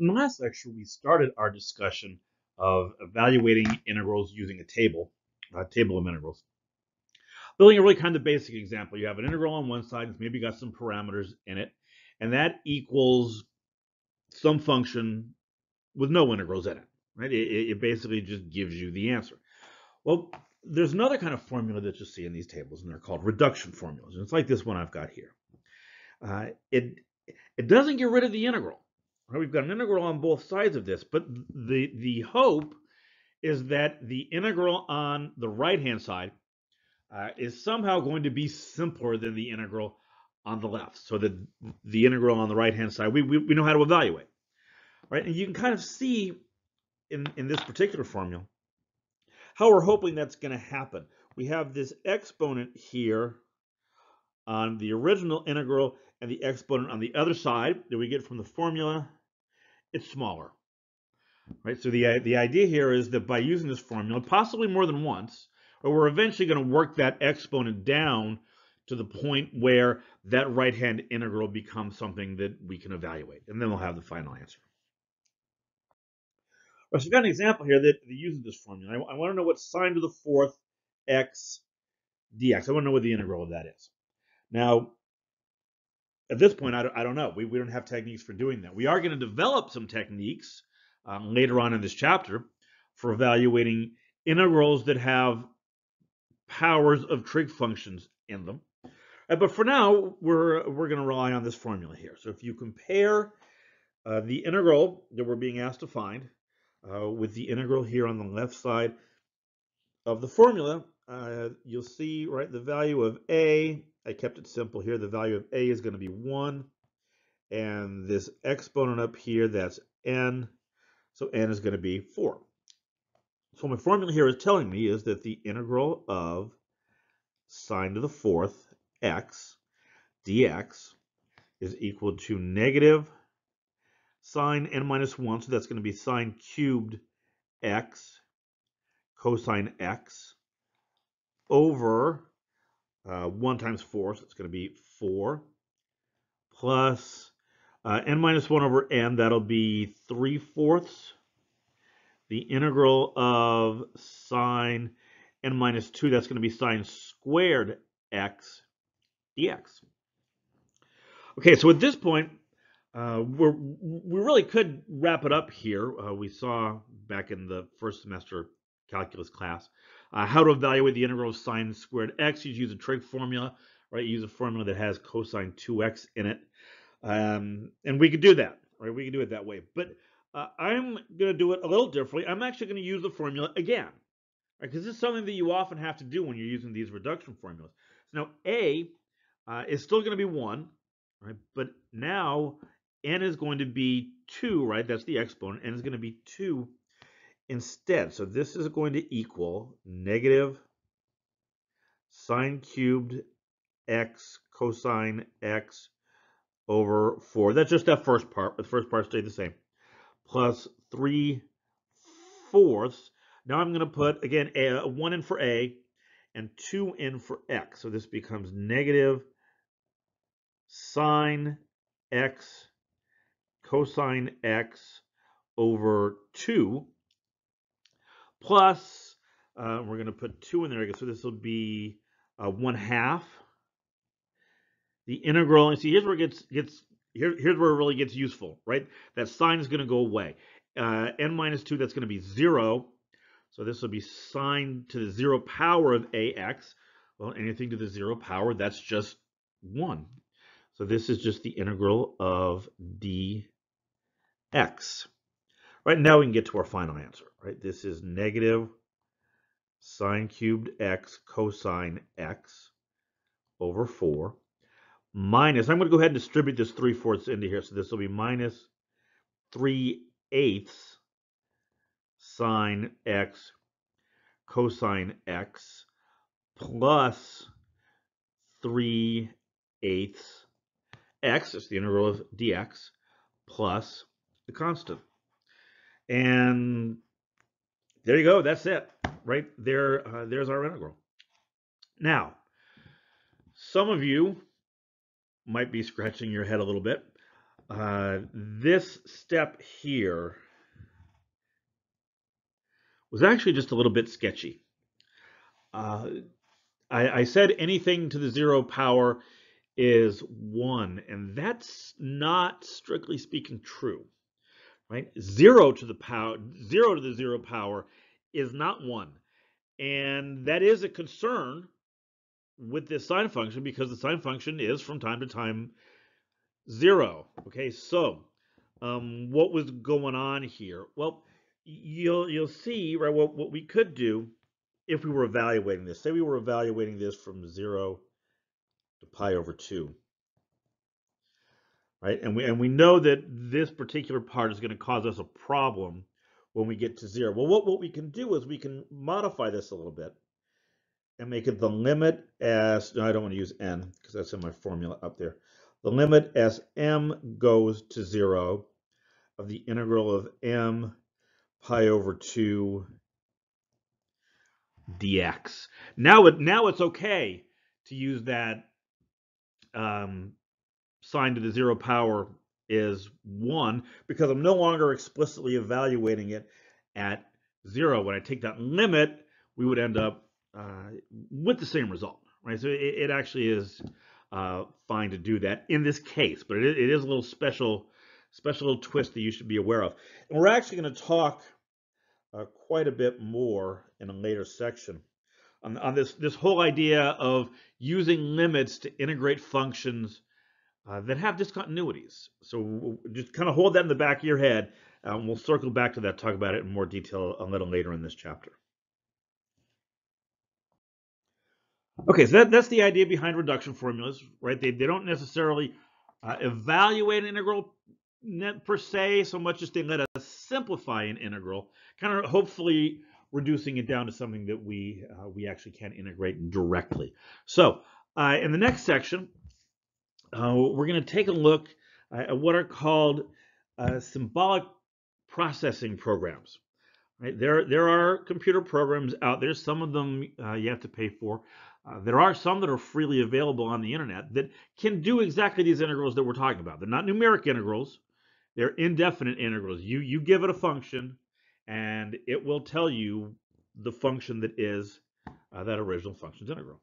In the last lecture, we started our discussion of evaluating integrals using a table of integrals. Building a really kind of basic example, you have an integral on one side, it's maybe got some parameters in it, and that equals some function with no integrals in it, right? It basically just gives you the answer. Well, there's another kind of formula that you see in these tables, and they're called reduction formulas. And it's like this one I've got here. It doesn't get rid of the integral. Right? We've got an integral on both sides of this, but the hope is that the integral on the right-hand side is somehow going to be simpler than the integral on the left, so that the integral on the right-hand side, we know how to evaluate. Right? And you can kind of see in this particular formula how we're hoping that's going to happen. We have this exponent here on the original integral and the exponent on the other side that we get from the formula. It's smaller, right? So the idea here is that by using this formula, possibly more than once, or we're eventually going to work that exponent down to the point where that right-hand integral becomes something that we can evaluate, and then we'll have the final answer. So we've got an example here that uses this formula. I want to know what sine to the fourth x dx. I want to know what the integral of that is. Now, at this point, I don't know. We don't have techniques for doing that. We are going to develop some techniques later on in this chapter for evaluating integrals that have powers of trig functions in them. But for now, we're going to rely on this formula here. So if you compare the integral that we're being asked to find with the integral here on the left side of the formula, you'll see, right, the value of a, I kept it simple here, the value of a is going to be 1, and this exponent up here, that's n, so n is going to be 4. So my formula here is telling me is that the integral of sine to the fourth x dx is equal to negative sine n minus 1, so that's going to be sine cubed x cosine x over 1 times 4, so it's going to be 4, plus n minus 1 over n, that'll be 3/4. The integral of sine n minus 2, that's going to be sine squared x dx. Okay, so at this point, we really could wrap it up here. We saw back in the first semester calculus class how to evaluate the integral of sine squared x. You use a trig formula, right? You use a formula that has cosine 2x in it. And we could do that, right? We could do it that way. But I'm going to do it a little differently. I'm actually going to use the formula again, right? Because this is something that you often have to do when you're using these reduction formulas. So now a is still going to be 1, right? But now n is going to be 2, right? That's the exponent. N is going to be 2 instead. So this is going to equal negative sine cubed x cosine x over 4. That's just that first part. The first part stayed the same. Plus 3/4. Now I'm going to put, again, 1 in for a and 2 in for x. So this becomes negative sine x cosine x over 2 plus, we're going to put 2 in there, so this will be 1/2. The integral, and see, here's where it here's where it really gets useful, right? That sign is going to go away. N minus 2, that's going to be 0. So this will be sine to the 0 power of ax. Well, anything to the 0 power, that's just 1. So this is just the integral of dx. Right, now we can get to our final answer, right? This is negative sine cubed x cosine x over 4 minus, I'm going to go ahead and distribute this 3/4 into here. So this will be minus 3/8 sine x cosine x plus 3/8 x, that's the integral of dx, plus the constant. And there you go. That's it. Right there. There's our integral. Now, some of you might be scratching your head a little bit. this step here was actually just a little bit sketchy. I said anything to the 0 power is 1, and that's not strictly speaking true, right? 0 to the 0 power is not 1, and that is a concern with this sine function because the sine function is from time to time 0. Okay, so what was going on here? Well, you'll see, right, what we could do if we were evaluating this. Say we were evaluating this from 0 to pi over 2, right? And we know that this particular part is going to cause us a problem when we get to 0. Well, what we can do is we can modify this a little bit and make it the limit as, no, I don't want to use n because that's in my formula up there. The limit as m goes to 0 of the integral of m pi over 2 dx. Now it's okay to use that sine to the 0 power is 1 because I'm no longer explicitly evaluating it at 0. When I take that limit, we would end up with the same result, right? So it actually is fine to do that in this case, but it is a little special little twist that you should be aware of. And we're actually going to talk quite a bit more in a later section on this whole idea of using limits to integrate functions that have discontinuities. So just kind of hold that in the back of your head. We'll circle back to that, talk about it in more detail a little later in this chapter. Okay, so that's the idea behind reduction formulas, right? They don't necessarily evaluate an integral per se so much as they let us simplify an integral, kind of hopefully reducing it down to something that we actually can integrate directly. So in the next section, we're going to take a look at what are called symbolic processing programs. Right? There are computer programs out there. Some of them you have to pay for. There are some that are freely available on the internet that can do exactly these integrals that we're talking about. They're not numeric integrals. They're indefinite integrals. You give it a function, and it will tell you the function that is that original function's integral.